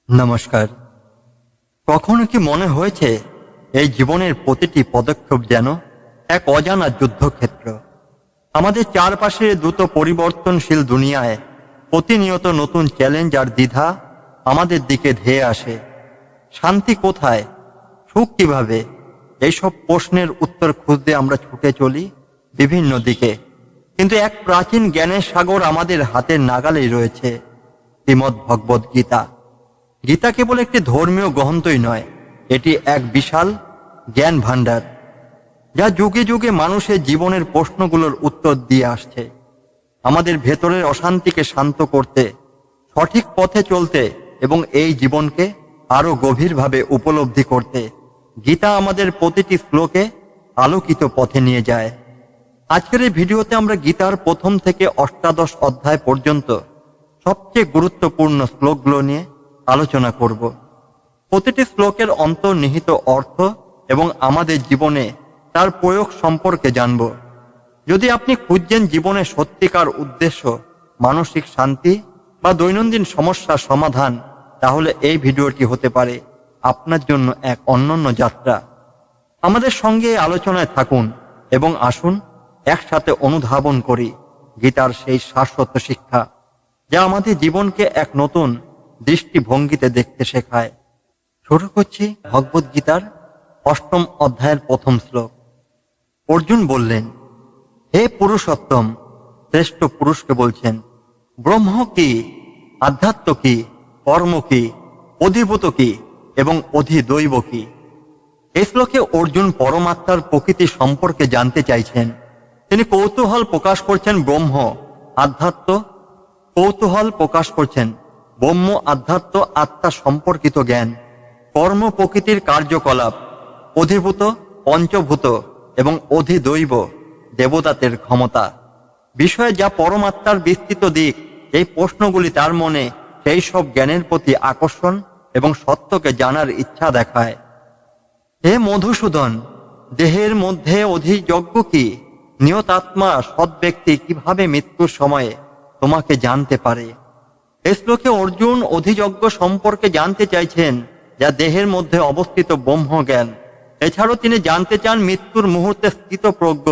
নমস্কার। কখনো কি মনে হয়েছে এই জীবনের প্রতিটি পদক্ষেপ যেন এক অজানা যুদ্ধক্ষেত্র? আমাদের চারপাশে দ্রুত পরিবর্তনশীল দুনিয়ায় প্রতিনিয়ত নতুন চ্যালেঞ্জ আর দ্বিধা আমাদের দিকে ধেয়ে আসে। শান্তি কোথায়, সুখ কিভাবে, এইসব প্রশ্নের উত্তর খুঁজতে আমরা ছুটে চলি বিভিন্ন দিকে। কিন্তু এক প্রাচীন জ্ঞানের সাগর আমাদের হাতের নাগালেই রয়েছে, শ্রীমদ্ ভগবদ গীতা। গীতা কেবল একটি ধর্মীয় গ্রন্থই নয়, এটি এক বিশাল জ্ঞান ভাণ্ডার, যা যুগে যুগে মানুষের জীবনের প্রশ্নগুলোর উত্তর দিয়ে আসছে। আমাদের ভেতরের অশান্তিকে শান্ত করতে, সঠিক পথে চলতে এবং এই জীবনকে আরো গভীরভাবে উপলব্ধি করতে গীতা আমাদের প্রতিটি শ্লোকে আলোকিত পথে নিয়ে যায়। আজকের এই ভিডিওতে আমরা গীতার প্রথম থেকে অষ্টাদশ অধ্যায় পর্যন্ত সবচেয়ে গুরুত্বপূর্ণ শ্লোকগুলো নিয়ে আলোচনা করব। প্রতিটি শ্লোকের অন্তর্নিহিত অর্থ এবং আমাদের জীবনে তার প্রয়োগ সম্পর্কে জানব। যদি আপনি খুঁজছেন জীবনের সত্যিকার উদ্দেশ্য, মানসিক শান্তি বা দৈনন্দিন সমস্যার সমাধান, তাহলে এই ভিডিওটি হতে পারে আপনার জন্য এক অনন্য যাত্রা। আমাদের সঙ্গে এই আলোচনায় থাকুন এবং আসুন একসাথে অনুধাবন করি গীতার সেই শাশ্বত শিক্ষা, যা আমাদের জীবনকে এক নতুন দৃষ্টিভঙ্গিতে দেখতে শেখায়। শুরু করছি ভগবদ গীতার অষ্টম অধ্যায়ের প্রথম শ্লোক। অর্জুন বললেন, হে পুরুষোত্তম, শ্রেষ্ঠ পুরুষকে বলছেন, ব্রহ্ম কি, আধ্যাত্ম কি, কর্ম কি, অধিভূত কি এবং অধিদৈব কি? এই শ্লোকে অর্জুন পরমাত্মার প্রকৃতি সম্পর্কে জানতে চাইছেন। তিনি কৌতূহল প্রকাশ করছেন ব্রহ্ম আধ্যাত্ম ব্রহ্ম আধ্যাত্ম আত্মা সম্পর্কিত জ্ঞান, কর্ম প্রকৃতির কার্যকলাপ, অধিভূত পঞ্চভূত এবং অধিদৈব দেবতাদের ক্ষমতা বিষয়ে যা পরমাত্মার বিস্তৃত দিক। এই প্রশ্নগুলি তার মনে সেই সব জ্ঞানের প্রতি আকর্ষণ এবং সত্যকে জানার ইচ্ছা দেখায়। হে মধুসূদন, দেহের মধ্যে অধিযজ্ঞ কি, নিয়তাত্মা সৎ ব্যক্তি কিভাবে মৃত্যুর সময়ে তোমাকে জানতে পারে? এই শ্লোকে অর্জুন অধিযজ্ঞ সম্পর্কে জানতে চাইছেন, যা দেহের মধ্যে অবস্থিত ব্রহ্ম জ্ঞান। এছাড়াও তিনি জানতে চান মৃত্যুর মুহূর্তে স্থিতপ্রজ্ঞ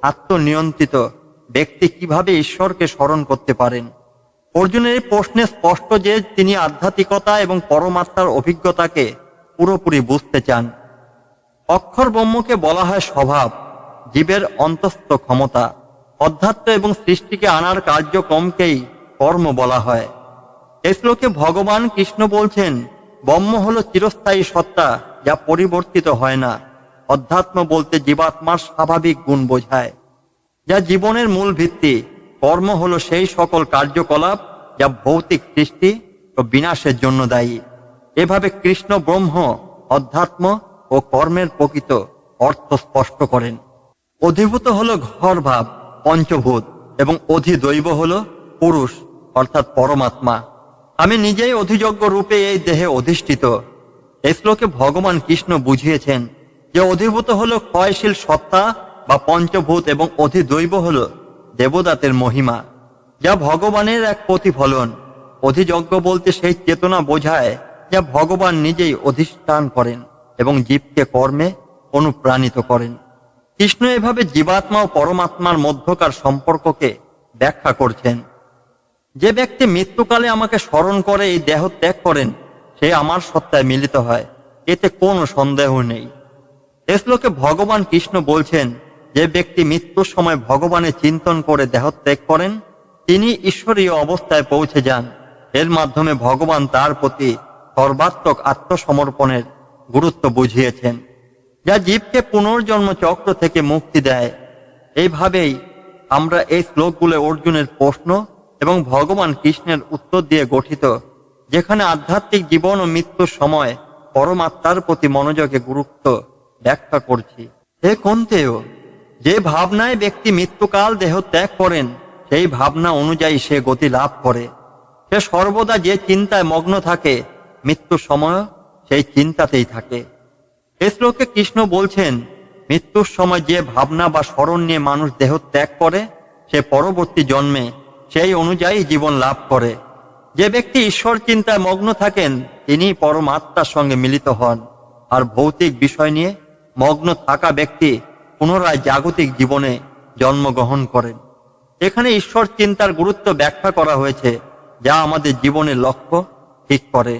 আত্মনিয়ন্ত্রিত ব্যক্তি কিভাবে ঈশ্বরকে স্মরণ করতে পারেন। অর্জুনের এই প্রশ্নে স্পষ্ট যে তিনি আধ্যাত্মিকতা এবং পরমাত্মার অভিজ্ঞতাকে পুরোপুরি বুঝতে চান। অক্ষর ব্রহ্মকে বলা হয় স্বভাব, জীবের অন্তস্থ ক্ষমতা। অধ্যাত্ম এবং সৃষ্টিকে আনার কার্যক্রমকেই কর্ম বলা হয়। এই শ্লোকে ভগবান কৃষ্ণ বলছেন, ব্রহ্ম হলো চিরস্থায়ী সত্তা, যা পরিবর্তিত হয় না। অধ্যাত্ম বলতে জীবাত্মার স্বাভাবিক গুণ বোঝায়, যা জীবনের মূল ভিত্তি। কর্ম হলো সেই সকল কার্যকলাপ যা ভৌতিক সৃষ্টি ও বিনাশের জন্য দায়ী। এভাবে কৃষ্ণ ব্রহ্ম, অধ্যাত্ম ও কর্মের প্রকৃত অর্থ স্পষ্ট করেন। অধিভূত হলো ঘর ভাব, পঞ্চভূত, এবং অধিদৈব হলো পুরুষ অর্থাৎ পরমাত্মা। আমি নিজেই অধিযজ্ঞ রূপে এই দেহে অধিষ্ঠিত। এই শ্লোকে ভগবান কৃষ্ণ বুঝিয়েছেন যে অধিভূত হলো ক্ষয়শীল সত্তা বা পঞ্চভূত এবং অধিদৈব হলো দেবতাদের মহিমা, যা ভগবানের এক প্রতিফলন। অধিযজ্ঞ বলতে সেই চেতনা বোঝায় যা ভগবান নিজেই অধিষ্ঠান করেন এবং জীবকে কর্মে অনুপ্রাণিত করেন। কৃষ্ণ এভাবে জীবাত্মা ও পরমাত্মার মধ্যকার সম্পর্ককে ব্যাখ্যা করছেন। যে ব্যক্তি মৃত্যুকালে আমাকে স্মরণ করে এই দেহ ত্যাগ করেন, সে আমার সত্তায় মিলিত হয়, এতে কোনো সন্দেহ নেই। এ শ্লোকে ভগবান কৃষ্ণ বলছেন, যে ব্যক্তি মৃত্যুর সময় ভগবানের চিন্তন করে দেহ ত্যাগ করেন, তিনি ঈশ্বরীয় অবস্থায় পৌঁছে যান। এর মাধ্যমে ভগবান তার প্রতি সর্বাত্মক আত্মসমর্পণের গুরুত্ব বুঝিয়েছেন, যা জীবকে পুনর্জন্ম চক্র থেকে মুক্তি দেয়। এইভাবেই আমরা এই শ্লোকগুলো অর্জুনের প্রশ্ন এবং ভগবান কৃষ্ণের উত্তর দিয়ে গঠিত, যেখানে আধ্যাত্মিক জীবন ও মৃত্যুর সময় পরমাত্মার প্রতি মনোযোগে গুরুত্ব ব্যাখ্যা করছি। হে কন্তেয়, যে ভাবনায় ব্যক্তি মৃত্যুকাল দেহ ত্যাগ করেন, সেই ভাবনা অনুযায়ী সে গতি লাভ করে। সে সর্বদা যে চিন্তায় মগ্ন থাকে, মৃত্যুর সময় সেই চিন্তাতেই থাকে। এই শ্লোকে কৃষ্ণ বলছেন, মৃত্যুর সময় যে ভাবনা বা স্মরণ নিয়ে মানুষ দেহ ত্যাগ করে, সে পরবর্তী জন্মে সেই অনুযায়ী জীবন লাভ করে। যে ব্যক্তি ঈশ্বর চিন্তায় মগ্ন থাকেন তিনি পরমাত্মার সঙ্গে মিলিত হন, আর ভৌতিক বিষয় নিয়ে মগ্ন থাকা ব্যক্তি পুনরায় জাগতিক জীবনে জন্মগ্রহণ করেন। এখানে ঈশ্বর চিন্তার গুরুত্ব ব্যাখ্যা করা হয়েছে, যা আমাদের জীবনের লক্ষ্য ঠিক করে।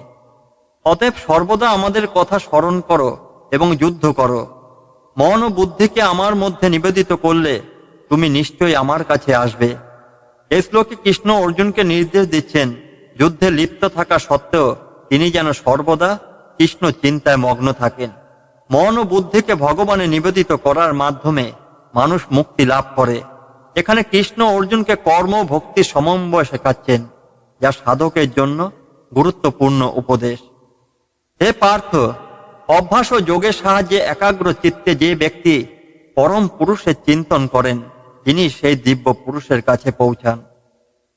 অতএব সর্বদা আমাদের কথা স্মরণ করো এবং যুদ্ধ করো। মন ও বুদ্ধিকে আমার মধ্যে নিবেদিত করলে তুমি নিশ্চয়ই আমার কাছে আসবে। এই শ্লোকে কৃষ্ণ অর্জুনকে নির্দেশ দিচ্ছেন, যুদ্ধে লিপ্ত থাকা সত্ত্বেও তিনি যেন সর্বদা কৃষ্ণ চিন্তায় মগ্ন থাকেন। মন ও বুদ্ধিকে ভগবানে নিবেদিত করার মাধ্যমে মানুষ মুক্তি লাভ করে। এখানে কৃষ্ণ অর্জুনকে কর্ম ও ভক্তির সমন্বয় শেখাচ্ছেন, যা সাধকের জন্য গুরুত্বপূর্ণ উপদেশ। হে পার্থ, অভ্যাস ও যোগের সাহায্যে একাগ্র চিত্তে যে ব্যক্তি পরম পুরুষের চিন্তন করেন তিনি সেই দিব্য পুরুষের কাছে পৌঁছান।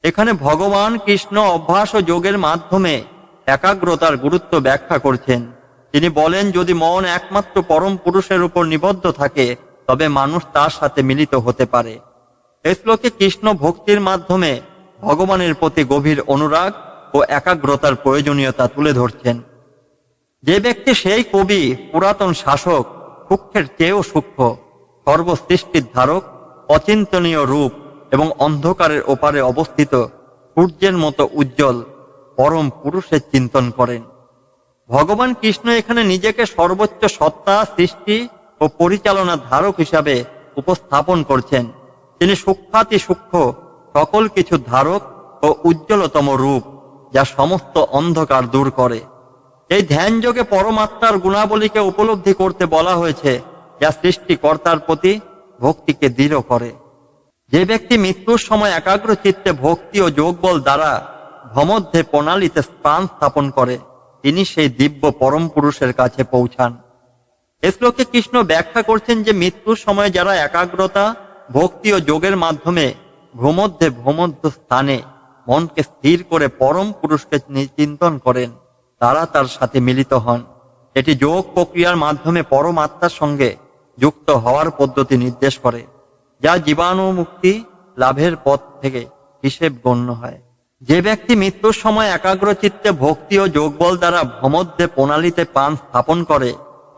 এখানে ভগবান কৃষ্ণ অভ্যাস ও যোগের মাধ্যমে একাগ্রতার গুরুত্ব ব্যাখ্যা করছেন। তিনি বলেন, যদি মন একমাত্র পরম পুরুষের উপর নিবদ্ধ থাকে তবে মানুষ তার সাথে মিলিত হতে পারে। এই শ্লোকে কৃষ্ণ ভক্তির মাধ্যমে ভগবানের প্রতি গভীর অনুরাগ ও একাগ্রতার প্রয়োজনীয়তা তুলে ধরছেন। যে ব্যক্তি সেই কবি, পুরাতন শাসক, সূক্ষ্মের চেয়েও সূক্ষ্ম, সর্বসৃষ্টির ধারক, অচিন্তনীয় রূপ এবং অন্ধকারের ওপারে অবস্থিত সূর্যের মতো উজ্জ্বল পরম পুরুষের চিন্তন করেন। ভগবান কৃষ্ণ এখানে নিজেকে সর্বোচ্চ সত্তা, সৃষ্টি ও পরিচালনার ধারক হিসাবে উপস্থাপন করছেন। তিনি সূক্ষ্মাতি সূক্ষ্ম সকল কিছু ধারক ও উজ্জ্বলতম রূপ, যা সমস্ত অন্ধকার দূর করে। এই ধ্যান যোগে পরমাত্মার গুণাবলীকে উপলব্ধি করতে বলা হয়েছে, যা সৃষ্টিকর্তার প্রতি ভক্তিকে দৃঢ় করে। যে ব্যক্তি মৃত্যুর সময় একাগ্র চিত্তে ভক্তি ও যোগবল দ্বারা ভমধ্যে প্রণালীতে স্থান স্থাপন করে তিনি সেই দিব্য পরম পুরুষের কাছে পৌঁছান। এ শ্লোকে কৃষ্ণ ব্যাখ্যা করছেন যে মৃত্যুর সময় যারা একাগ্রতা, ভক্তি ও যোগের মাধ্যমে ভূমধ্য স্থানে মনকে স্থির করে পরম পুরুষকে চিন্তন করেন তারা তার সাথে মিলিত হন। এটি যোগ প্রক্রিয়ার মাধ্যমে পরমাত্মার সঙ্গে যুক্ত হওয়ার পদ্ধতি নির্দেশ করে, যা জীবাণুমুক্তি লাভের পথ থেকে হিসেব গণ্য হয়। যে ব্যক্তি মৃত্যুর সময় একাগ্র চিত্তে ভক্তি ও যোগবল দ্বারা ভমধ্যে প্রণালীতে প্রাণ স্থাপন করে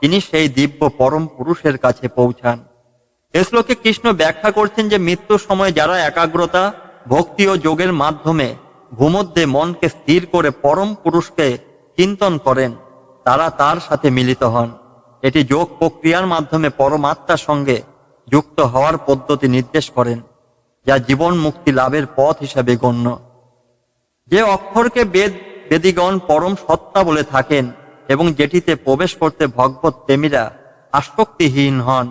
তিনি সেই দিব্য পরম পুরুষের কাছে পৌঁছান। এ শ্লোকে কৃষ্ণ ব্যাখ্যা করছেন যে মৃত্যুর সময় যারা একাগ্রতা, ভক্তি ও যোগের মাধ্যমে ভূমধ্যে মনকে স্থির করে পরম পুরুষকে চিন্তন করেন তারা তার সাথে মিলিত হন। এটি যোগ প্রক্রিয়ার মাধ্যমে পরমাত্মার সঙ্গে যুক্ত হওয়ার পদ্ধতি নির্দেশ করেন, যা জীবন মুক্তি লাভের পথ হিসাবে গণ্য। যে অক্ষরকে বেদীগণ পরম সত্তা বলে থাকেন এবং যেটিতে প্রবেশ করতে ভগবত প্রেমীরা আসক্তিহীন হন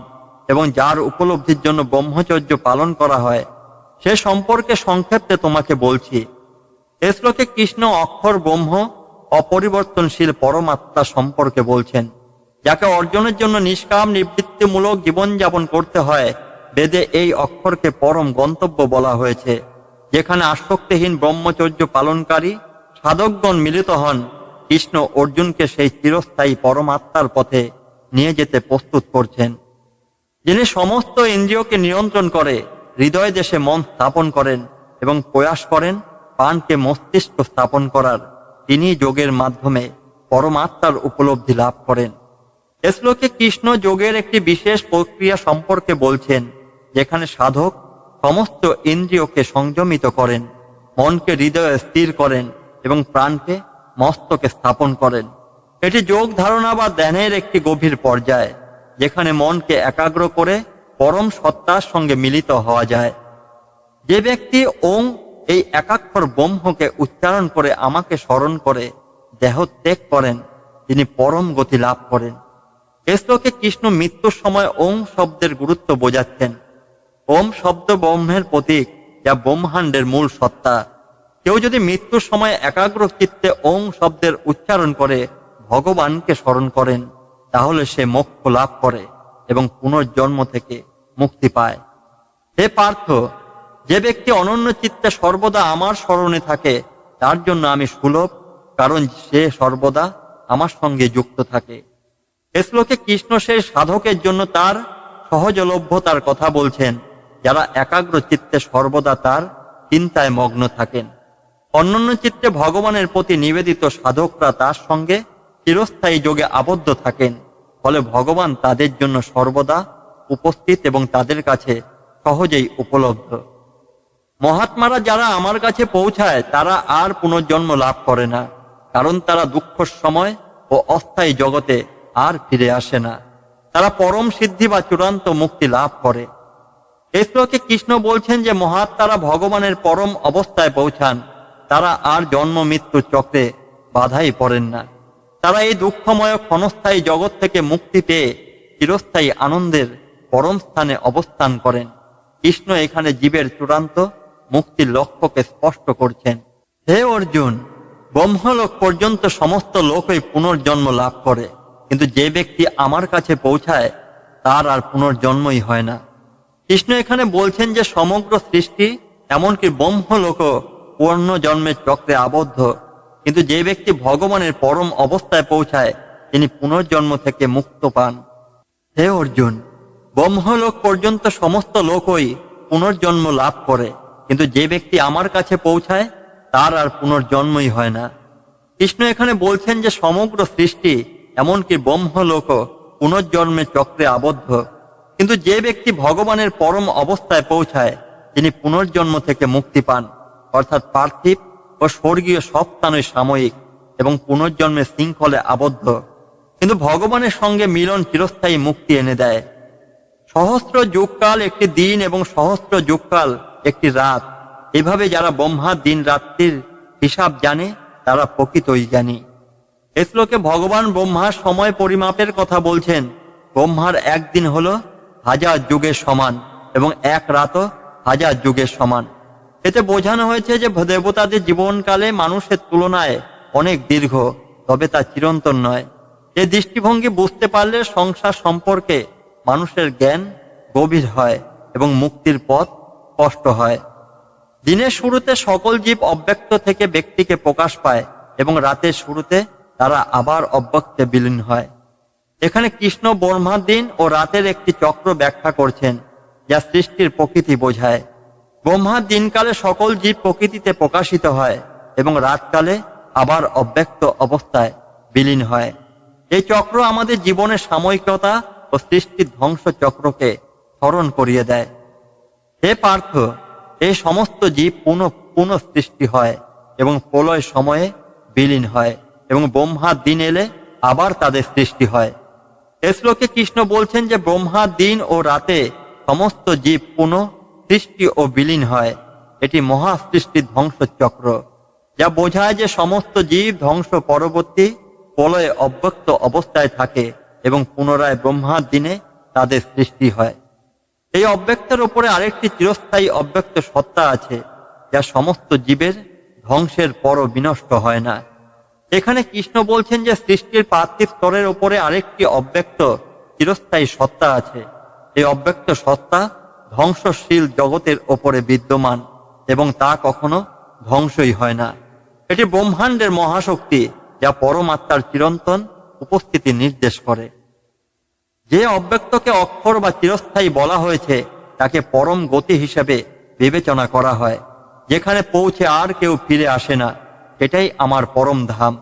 এবং যার উপলব্ধির জন্য ব্রহ্মচর্য পালন করা হয়, সে সম্পর্কে সংক্ষেপে তোমাকে বলছি। এ শ্লোকে কৃষ্ণ অক্ষর ব্রহ্ম, অপরিবর্তনশীল পরমাত্মা সম্পর্কে বলছেন, যাকে অর্জনের জন্য নিষ্কাম নিবৃত্তিমূলক জীবনযাপন করতে হয়। বেদে এই অক্ষরকে পরম গন্তব্য বলা হয়েছে, যেখানে আসক্তিহীন ব্রহ্মচর্য পালনকারী সাধকগণ মিলিত হন। কৃষ্ণ অর্জুনকে সেই চিরস্থায়ী পরমাত্মার পথে নিয়ে যেতে প্রস্তুত করছেন, যিনি সমস্ত ইন্দ্রিয়কে নিয়ন্ত্রণ করে হৃদয় দেশে মন স্থাপন করেন এবং প্রয়াস করেন প্রাণকে মস্তিষ্ক স্থাপন করার। তিনি যোগের মাধ্যমে পরমাত্মার উপলব্ধি লাভ করেন। এ শ্লোকে কৃষ্ণ যোগের একটি বিশেষ প্রক্রিয়া সম্পর্কে বলছেন, যেখানে সাধক সমস্ত ইন্দ্রিয়কে সংযমিত করেন, মনকে হৃদয়ে স্থির করেন এবং প্রাণকে মস্তকে স্থাপন করেন। এটি যোগ ধারণা বা ধ্যানের একটি গভীর পর্যায়, যেখানে মনকে একাগ্র করে পরম সত্তার সঙ্গে মিলিত হওয়া যায়। যে ব্যক্তি ওং এই একাক্ষর ব্রহ্মকে উচ্চারণ করে আমাকে স্মরণ করে দেহ ত্যাগ করেন তিনি পরম গতি লাভ করেন। এ শ্লোকে কৃষ্ণ মৃত্যুর সময় ওং শব্দের গুরুত্ব বোঝাচ্ছেন। ওম শব্দ ব্রহ্মের প্রতীক, যা ব্রহ্মাণ্ডের মূল সত্তা। কেউ যদি মৃত্যুর সময় একাগ্র চিত্তে ওং শব্দের উচ্চারণ করে ভগবানকে স্মরণ করেন তাহলে সে মোক্ষ লাভ করে এবং পুনর্জন্ম থেকে মুক্তি পায়। হে পার্থ, যে ব্যক্তি অনন্য চিত্তে সর্বদা আমার স্মরণে থাকে তার জন্য আমি সুলভ, কারণ সে সর্বদা আমার সঙ্গে যুক্ত থাকে। এ শ্লোকে কৃষ্ণ সেই সাধকের জন্য তার সহজলভ্যতার কথা বলছেন, যারা একাগ্র চিত্তে সর্বদা তার চিন্তায় মগ্ন থাকেন। অনন্য চিত্তে ভগবানের প্রতি নিবেদিত সাধকরা তার সঙ্গে চিরস্থায়ী যোগে আবদ্ধ থাকেন, ফলে ভগবান তাদের জন্য সর্বদা উপস্থিত এবং তাদের কাছে সহজেই উপলব্ধ। মহাত্মারা যারা আমার কাছে পৌঁছায় তারা আর পুনর্জন্ম লাভ করে না, কারণ তারা দুঃখের সময় ও অস্থায়ী জগতে আর ফিরে আসে না। তারা পরম সিদ্ধি বা চূড়ান্ত মুক্তি লাভ করে। এই শ্লোকে কৃষ্ণ বলছেন যে মহাত্মারা ভগবানের পরম অবস্থায় পৌঁছান, তারা আর জন্ম মৃত্যুর চক্রে বাধাই পড়েন না। তারা এই দুঃখময় ক্ষণস্থায়ী জগৎ থেকে মুক্তি পেয়ে চিরস্থায়ী আনন্দের পরম স্থানে অবস্থান করেন। কৃষ্ণ এখানে জীবের চূড়ান্ত মুক্তির লক্ষ্যকে স্পষ্ট করছেন। হে অর্জুন, ব্রহ্মলোক পর্যন্ত সমস্ত লোকই পুনর্জন্ম লাভ করে, কিন্তু যে ব্যক্তি আমার কাছে পৌঁছায় তার আর পুনর্জন্মই হয় না। কৃষ্ণ এখানে বলছেন যে সমগ্র সৃষ্টি এমনকি ব্রহ্মলোকও পুনর্জন্মের চক্রে আবদ্ধ, কিন্তু যে ব্যক্তি ভগবানের পরম অবস্থায় পৌঁছায় তিনি পুনর্জন্ম থেকে মুক্ত পান। হে অর্জুন, ব্রহ্মলোক পর্যন্ত সমস্ত লোকই পুনর্জন্ম লাভ করে, কিন্তু যে ব্যক্তি আমার কাছে পৌঁছায় তার আর পুনর্জন্মই হয় না। কৃষ্ণ এখানে বলছেন যে সমগ্র সৃষ্টি এমনকি ব্রহ্মলোকও পুনর্জন্মের চক্রে আবদ্ধ, কিন্তু যে ব্যক্তি ভগবানের পরম অবস্থায় পৌঁছায় তিনি পুনর্জন্ম থেকে মুক্তি পান। অর্থাৎ পার্থিব ও স্বর্গীয় সব স্থানই সাময়িক এবং পুনর্জন্মের শৃঙ্খলে আবদ্ধ, কিন্তু ভগবানের সঙ্গে মিলন চিরস্থায়ী মুক্তি এনে দেয়। সহস্র যুগকাল একটি দিন এবং সহস্র যুগকাল একটি রাত, এভাবে যারা ব্রহ্মার দিন রাত্রির হিসাব জানে তারা প্রকৃতই জ্ঞানী। এ শ্লোকে ভগবান ব্রহ্মার সময় পরিমাপের কথা বলছেন। ব্রহ্মার একদিন হলো 1000 যুগের সমান এবং এক রাতও 1000 যুগের সমান। এতে বোঝানো হয়েছে যে দেবতাদের জীবনকালে মানুষের তুলনায় অনেক দীর্ঘ, তবে তা চিরন্তন নয়। এই দৃষ্টিভঙ্গি বুঝতে পারলে সংসার সম্পর্কে মানুষের জ্ঞান গভীর হয় এবং মুক্তির পথ স্পষ্ট হয়। দিনের শুরুতে সকল জীব অব্যক্ত থেকে ব্যক্তিকে প্রকাশ পায় এবং রাতের শুরুতে তারা আবার অব্যক্তে বিলীন হয়। এখানে কৃষ্ণ ব্রহ্মার দিন ও রাতের একটি চক্র ব্যাখ্যা করছেন, যা সৃষ্টির প্রকৃতি বোঝায়। ব্রহ্মার দিনকালে সকল জীব প্রকৃতিতে প্রকাশিত হয় এবং রাতকালে আবার অব্যক্ত অবস্থায় বিলীন হয়। এই চক্র আমাদের জীবনের সাময়িকতা ও সৃষ্টির ধ্বংস চক্রকে স্মরণ করিয়ে দেয়। হে পার্থ, এই সমস্ত জীব পুনঃ সৃষ্টি হয় এবং প্রলয় সময়ে বিলীন হয় এবং ব্রহ্মার দিন এলে আবার তাদের সৃষ্টি হয়। এ শ্লোকে কৃষ্ণ বলছেন যে ব্রহ্মার দিন ও রাতে সমস্ত জীব পুনঃ সৃষ্টি ও বিলীন হয়। এটি মহা সৃষ্টির ধ্বংস চক্র, যা বোঝায় যে সমস্ত জীব ধ্বংস পরবর্তী প্রলয়ে অব্যক্ত অবস্থায় থাকে এবং পুনরায় ব্রহ্মার দিনে তাদের সৃষ্টি হয়। এই অব্যক্তের উপরে আরেকটি চিরস্থায়ী অব্যক্ত সত্তা আছে, যা সমস্ত জীবের ধ্বংসের পরও বিনষ্ট হয় না। এখানে কৃষ্ণ বলছেন যে সৃষ্টির পার্থিব স্তরের উপরে আরেকটি অব্যক্ত চিরস্থায়ী সত্তা আছে। এই অব্যক্ত সত্তা ধ্বংসশীল জগতের ওপরে বিদ্যমান এবং তা কখনো ধ্বংসই হয় না। এটি ব্রহ্মাণ্ডের মহাশক্তি, যা পরমাত্মার চিরন্তন উপস্থিতি নির্দেশ করে। যে অব্যক্তকে অক্ষর বা চিরস্থায়ী বলা হয়েছে তাকে পরম গতি হিসেবে বিবেচনা করা হয়, যেখানে পৌঁছে আর কেউ ফিরে আসে না। এটাই আমার পরম ধাম।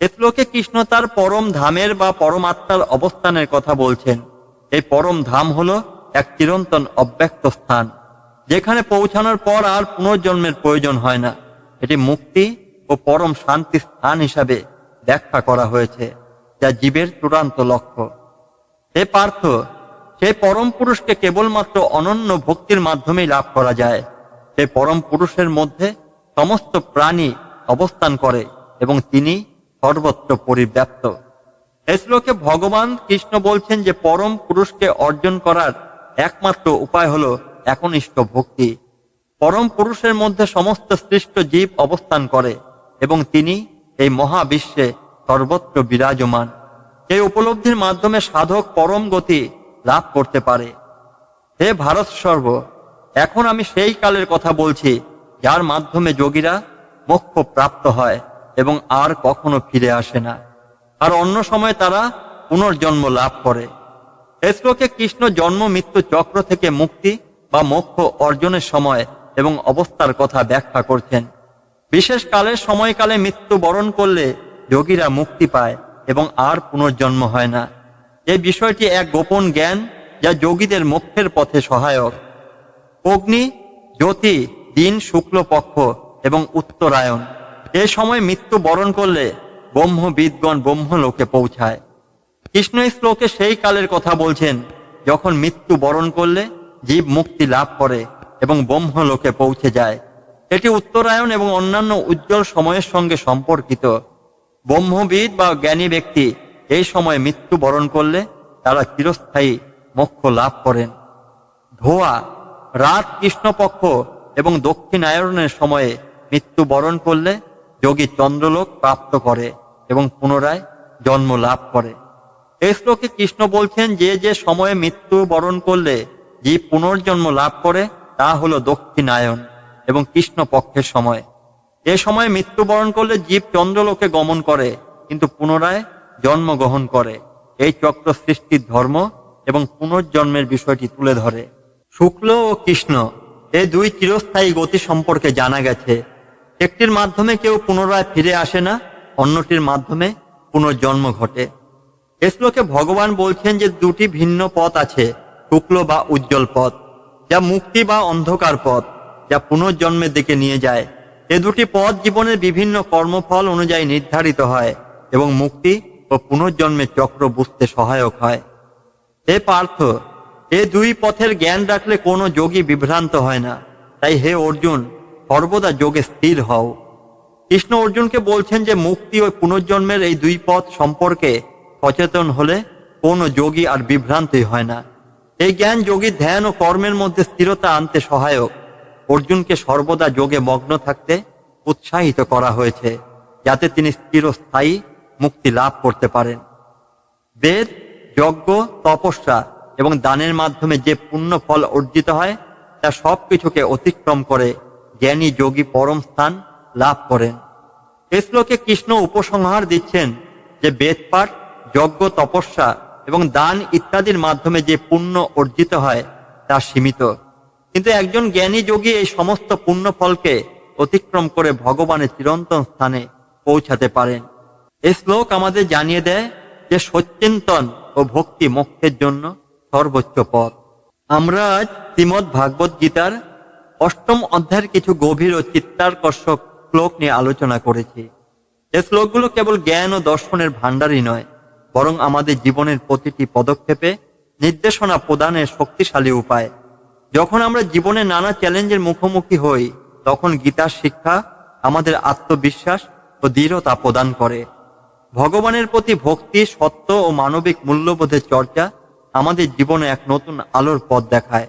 এ শ্লোকে কৃষ্ণ তার পরম ধামের বা পরমাত্মার অবস্থানের কথা বলছেন। এই পরম ধাম হলো এক চিরন্তন অব্যক্ত স্থান, যেখানে পৌঁছানোর পর আর পুনর্জন্মের প্রয়োজন হয় না। এটি মুক্তি ও পরম শান্তি স্থান হিসাবে ব্যাখ্যা করা হয়েছে, যা জীবের চূড়ান্ত লক্ষ্য। হে পার্থ, সেই পরম পুরুষকে কেবলমাত্র অনন্য ভক্তির মাধ্যমেই লাভ করা যায়। সেই পরম পুরুষের মধ্যে সমস্ত প্রাণী অবস্থান করে এবং তিনি সর্বত্র পরিব্যাপ্ত। এই শ্লোকে ভগবান কৃষ্ণ বলছেন যে পরম পুরুষকে অর্জন করার একমাত্র উপায় হলো একনিষ্ঠ ভক্তি। পরম পুরুষের মধ্যে সমস্ত সৃষ্ট জীব অবস্থান করে এবং তিনি এই মহাবিশ্বে সর্বত্র বিরাজমান। এই উপলব্ধির মাধ্যমে সাধক পরম গতি লাভ করতে পারে। হে ভারতসর্ব, এখন আমি সেই কালের কথা বলছি যার মাধ্যমে যোগীরা মোক্ষ প্রাপ্ত হয় এবং আর কখনো ফিরে আসে না, আর অন্য সময় তারা পুনর্জন্ম লাভ করে। এই শ্লোকে কৃষ্ণ জন্ম মৃত্যু চক্র থেকে মুক্তি বা মোক্ষ অর্জনের সময় এবং অবস্থার কথা ব্যাখ্যা করছেন। বিশেষ কালের সময়কালে মৃত্যু বরণ করলে যোগীরা মুক্তি পায় এবং আর পুনর্জন্ম হয় না। এই বিষয়টি এক গোপন জ্ঞান যা যোগীদের মোক্ষের পথে সহায়ক। অগ্নি, জ্যোতি, দিন, শুক্লপক্ষ এবং উত্তরায়ণ এ সময় মৃত্যু বরণ করলে ব্রহ্মবিদগণ ব্রহ্মলোকে পৌঁছায়। কৃষ্ণ এই শ্লোকে সেই কালের কথা বলছেন যখন মৃত্যু বরণ করলে জীব মুক্তি লাভ করে এবং ব্রহ্মলোকে পৌঁছে যায়। এটি উত্তরায়ণ এবং অন্যান্য উজ্জ্বল সময়ের সঙ্গে সম্পর্কিত। ব্রহ্মবিদ বা জ্ঞানী ব্যক্তি এই সময় মৃত্যু বরণ করলে তারা চিরস্থায়ী মোক্ষ লাভ করেন। ধোয়া, রাত কৃষ্ণপক্ষ এবং দক্ষিণায়নের সময়ে মৃত্যু বরণ করলে যোগী চন্দ্রলোক প্রাপ্ত করে এবং পুনরায় জন্ম লাভ করে। এই শ্লোকে কৃষ্ণ বলছেন যে যে সময়ে মৃত্যু বরণ করলে জীব পুনর্জন্ম লাভ করে তা হলো দক্ষিণায়ন এবং কৃষ্ণপক্ষের সময়। এ সময় মৃত্যুবরণ করলে জীব চন্দ্রলোকে গমন করে কিন্তু পুনরায় জন্মগ্রহণ করে। এই চক্র সৃষ্টির ধর্ম এবং পুনর্জন্মের বিষয়টি তুলে ধরে। শুক্ল ও কৃষ্ণ এই দুই চিরস্থায়ী গতি সম্পর্কে জানা গেছে। একটির মাধ্যমে কেউ পুনরায় ফিরে আসে না, অন্যটির মাধ্যমে পুনর্জন্ম ঘটে। এ শ্লোকে ভগবান বলছেন যে দুটি ভিন্ন পথ আছে, শুক্ল বা উজ্জ্বল পথ, যা মুক্তি বা অন্ধকার পথ, যা পুনর্জন্মের দিকে নিয়ে যায়। এ দুটি পথ জীবনের বিভিন্ন কর্মফল অনুযায়ী নির্ধারিত হয় এবং মুক্তি ও পুনর্জন্মের চক্র বুঝতে সহায়ক হয়। হে পার্থ, এই দুই পথের জ্ঞান রাখলে কোনো যোগী বিভ্রান্ত হয় না। তাই হে অর্জুন, সর্বদা যোগে স্থির হও। কৃষ্ণ অর্জুনকে বলছেন যে মুক্তি ও পুনর্জন্মের এই দুই পথ সম্পর্কে সচেতন হলে কোনো যোগী আর বিভ্রান্তই হয় না। এই জ্ঞান যোগীর ধ্যান ও কর্মের মধ্যে স্থিরতা আনতে সহায়ক। অর্জুনকে সর্বদা যোগে মগ্ন থাকতে উৎসাহিত করা হয়েছে যাতে তিনি চিরস্থায়ী মুক্তি লাভ করতে পারেন। বেদ, যজ্ঞ, তপস্যা এবং দানের মাধ্যমে যে পুণ্য ফল অর্জিত হয় তা সবকিছুকে অতিক্রম করে জ্ঞানী যোগী পরম স্থান লাভ করেন। এই শ্লোকে কৃষ্ণ উপসংহার দিচ্ছেন যে বেদপাঠ, যজ্ঞ, তপস্যা এবং দান ইত্যাদির মাধ্যমে যে পুণ্য অর্জিত হয় তা সীমিত, কিন্তু একজন জ্ঞানী যোগী এই সমস্ত পুণ্য ফলকে অতিক্রম করে ভগবানের চিরন্তন স্থানে পৌঁছাতে পারেন। এই শ্লোক আমাদের জানিয়ে দেয় যে সচ্চিন্তন ও ভক্তি মোক্ষের জন্য সর্বোচ্চ পথ। আমরা আজ শ্রীমদ্ ভাগবত গীতার 8ম অধ্যায়ের কিছু গভীর ও চিত্তাকর্ষক শ্লোক নিয়ে আলোচনা করেছি। এই শ্লোকগুলো কেবল জ্ঞান ও দর্শনের ভাণ্ডারই নয়, বরং আমাদের জীবনের প্রতিটি পদক্ষেপে নির্দেশনা প্রদানের শক্তিশালী উপায়। যখন আমরা জীবনে নানা চ্যালেঞ্জের মুখোমুখি হই, তখন গীতার শিক্ষা আমাদের আত্মবিশ্বাস ও দৃঢ়তা প্রদান করে। ভগবানের প্রতি ভক্তি, সত্য ও মানবিক মূল্যবোধের চর্চা আমাদের জীবনে এক নতুন আলোর পথ দেখায়।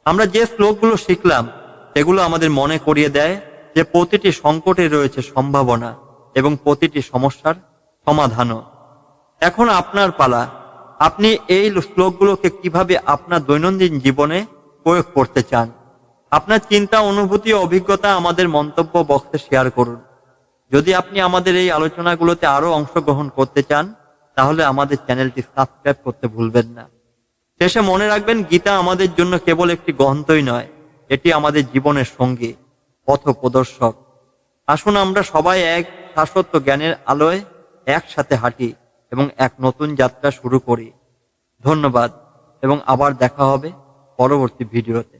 আমরা যে শ্লোকগুলো শিখলাম সেগুলো আমাদের মনে করিয়ে দেয় যে প্রতিটি সংকটে রয়েছে সম্ভাবনা এবং প্রতিটি সমস্যার সমাধানও। এখন আপনার পালা। আপনি এই শ্লোকগুলোকে কিভাবে আপনার দৈনন্দিন জীবনে প্রয়োগ করতে চান? আপনার চিন্তা, অনুভূতি ও অভিজ্ঞতা আমাদের মন্তব্য বক্সে শেয়ার করুন। যদি আপনি আমাদের এই আলোচনাগুলোতে আরো অংশগ্রহণ করতে চান তাহলে আমাদের চ্যানেলটি সাবস্ক্রাইব করতে ভুলবেন না। শেষে মনে রাখবেন, গীতা আমাদের জন্য কেবল একটি গ্রন্থই নয়, এটি আমাদের জীবনের সঙ্গী, পথ প্রদর্শক। আসুন আমরা সবাই এক শাশ্বত জ্ঞানের আলোয় একসাথে হাঁটি এবং এক নতুন যাত্রা শুরু করি। ধন্যবাদ এবং আবার দেখা হবে পরবর্তী ভিডিওতে।